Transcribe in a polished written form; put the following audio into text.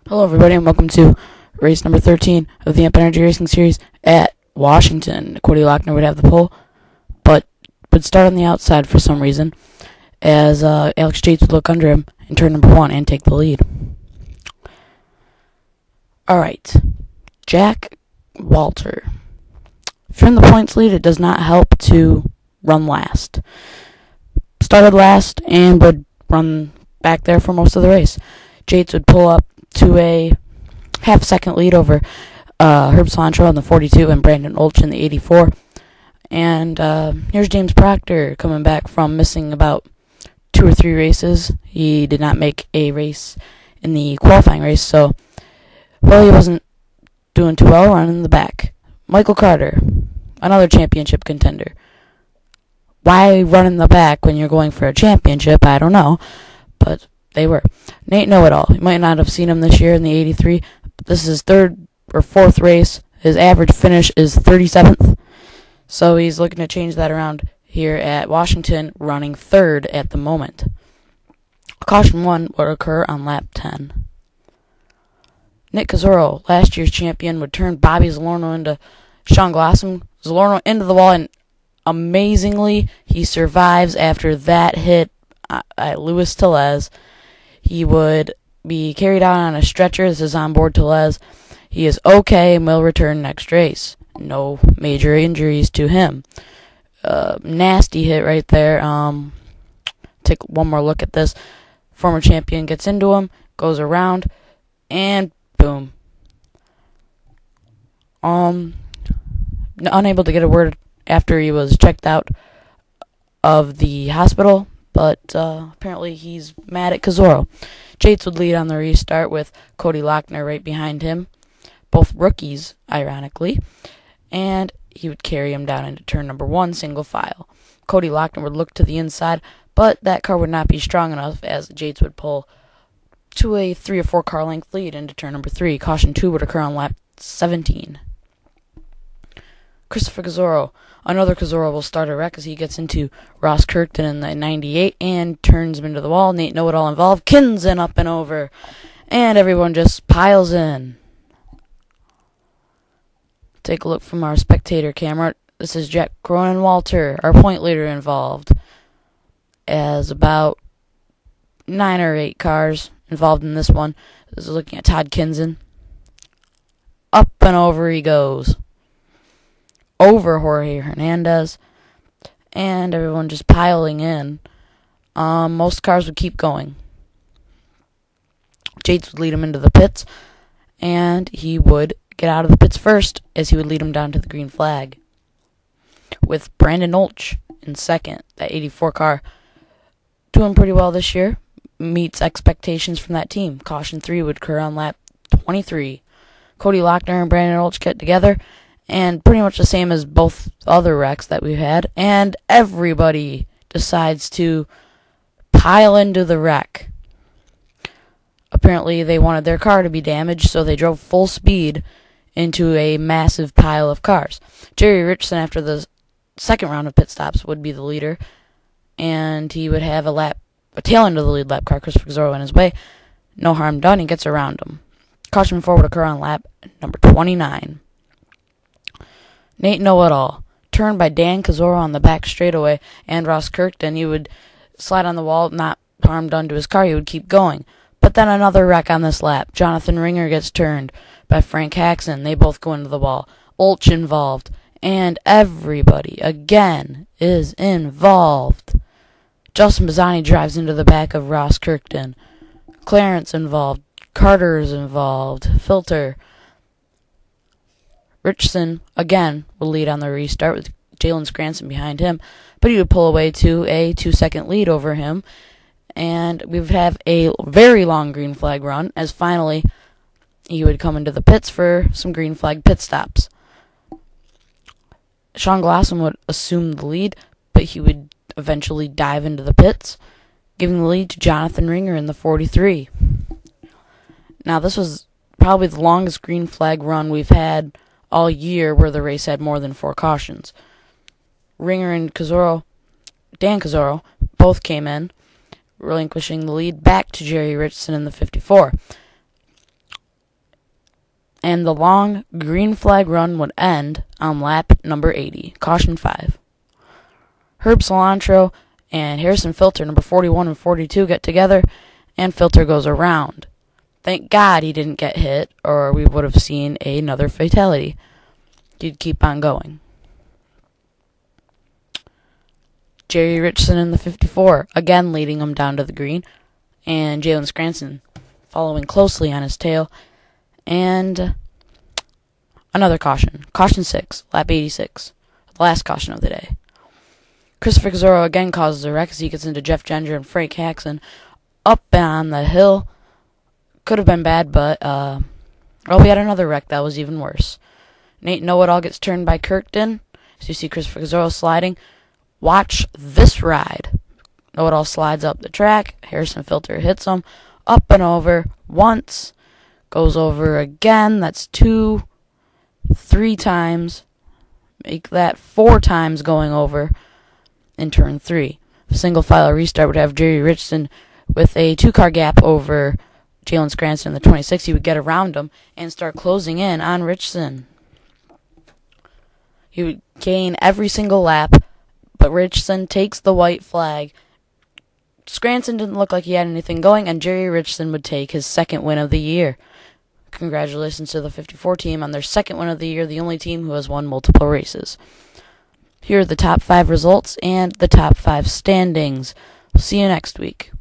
Hello everybody and welcome to race number 13 of the Amp Energy Racing Series at Washington. Cody Lochner would have the pole, but would start on the outside for some reason, as Alex Yates would look under him in turn number 1 and take the lead. Alright, Jack Walter. If you're in the points lead, it does not help to run last. Started last and would run back there for most of the race. Yates would pull up to a half-second lead over Herb Cilantro in the 42 and Brandon Olch in the 84. And here's James Proctor coming back from missing about 2 or 3 races. He did not make a race in the qualifying race, so, well, he wasn't doing too well running in the back. Michael Carter, another championship contender. Why run in the back when you're going for a championship? I don't know, but they were. Nate Know-It-All. You might not have seen him this year in the 83. This is his 3rd or 4th race. His average finish is 37th. So he's looking to change that around here at Washington, running 3rd at the moment. Caution 1 would occur on lap 10. Nick Cazzoro, last year's champion, would turn Bobby Zalorno into Sean Glossum. Zalorno into the wall, and amazingly, he survives after that hit at Luis Tellez. He would be carried out on a stretcher. This is on board Tellez. He is okay and will return next race. No major injuries to him. Nasty hit right there. Take one more look at this. Former champion gets into him, goes around, and boom. Unable to get a word after he was checked out of the hospital, but apparently he's mad at Cazzoro. Yates would lead on the restart with Cody Lochner right behind him, both rookies, ironically, and he would carry him down into turn number 1, single file. Cody Lochner would look to the inside, but that car would not be strong enough, as Yates would pull to a 3 or 4 car length lead into turn number 3. Caution 2 would occur on lap 17. Christopher Cazzoro. Another Cazzoro will start a wreck as he gets into Ross Kirkton in the 98 and turns him into the wall. Nate Know-It-All involved. Kinzen up and over. And everyone just piles in. Take a look from our spectator camera. This is Jack Cronin Walter, our point leader, involved. As about 9 or 8 cars involved in this one. This is looking at Todd Kinzen. Up and over he goes. Over Jorge Hernandez, and everyone just piling in. Most cars would keep going. Yates would lead him into the pits, and he would get out of the pits first, as he would lead him down to the green flag. With Brandon Olch in second, that 84 car, doing pretty well this year, meets expectations from that team. Caution 3 would occur on lap 23. Cody Lochner and Brandon Olch get together, and pretty much the same as both other wrecks that we've had, and everybody decides to pile into the wreck. Apparently they wanted their car to be damaged, so they drove full speed into a massive pile of cars. Jerry Richardson, after the second round of pit stops, would be the leader, and he would have a tail end of the lead lap car, Christopher Cazzoro, in his way. No harm done, he gets around him. Caution 4 would occur on lap number 29. Nate Know-It-All, turned by Dan Cazzoro on the back straightaway, and Ross Kirkton. He would slide on the wall, not harm done to his car, he would keep going. But then another wreck on this lap. Jonathan Ringer gets turned by Frank Haxon. They both go into the wall. Olch involved, and everybody, again, is involved. Justin Bazzani drives into the back of Ross Kirkton. Clarence involved. Carter is involved. Filter. Richardson, again, will lead on the restart with Jalen Scranson behind him, but he would pull away to a 2-second lead over him, and we would have a very long green flag run, as finally he would come into the pits for some green flag pit stops. Sean Glossum would assume the lead, but he would eventually dive into the pits, giving the lead to Jonathan Ringer in the 43. Now, this was probably the longest green flag run we've had all year where the race had more than 4 cautions. Ringer and Dan Cazzoro, both came in, relinquishing the lead back to Jerry Richardson in the 54. and the long green flag run would end on lap number 80, caution 5. Herb Cilantro and Harrison Filter, number 41 and 42, get together, and Filter goes around. Thank God he didn't get hit, or we would have seen another fatality. He'd keep on going. Jerry Richardson in the 54, again leading him down to the green, and Jalen Scranton following closely on his tail, and another caution. Caution 6, lap 86, the last caution of the day. Christopher Zoro again causes a wreck as he gets into Jeff Gender and Frank Haxon up on the hill. Could have been bad, but we had another wreck that was even worse. Nate Know-It-All gets turned by Kirkton, as you see Christopher Zoro sliding. Watch this ride. Know-It-All slides up the track. Harrison Filter hits him up and over once. Goes over again. That's 2, 3 times. Make that 4 times going over in turn 3. A single file restart would have Jerry Richardson with a 2-car gap over Jalen Scranton in the 26. He would get around him and start closing in on Richardson. He would gain every single lap, but Richardson takes the white flag. Scranton didn't look like he had anything going, and Jerry Richardson would take his second win of the year. Congratulations to the 54 team on their second win of the year, the only team who has won multiple races. Here are the top 5 results and the top 5 standings. We'll see you next week.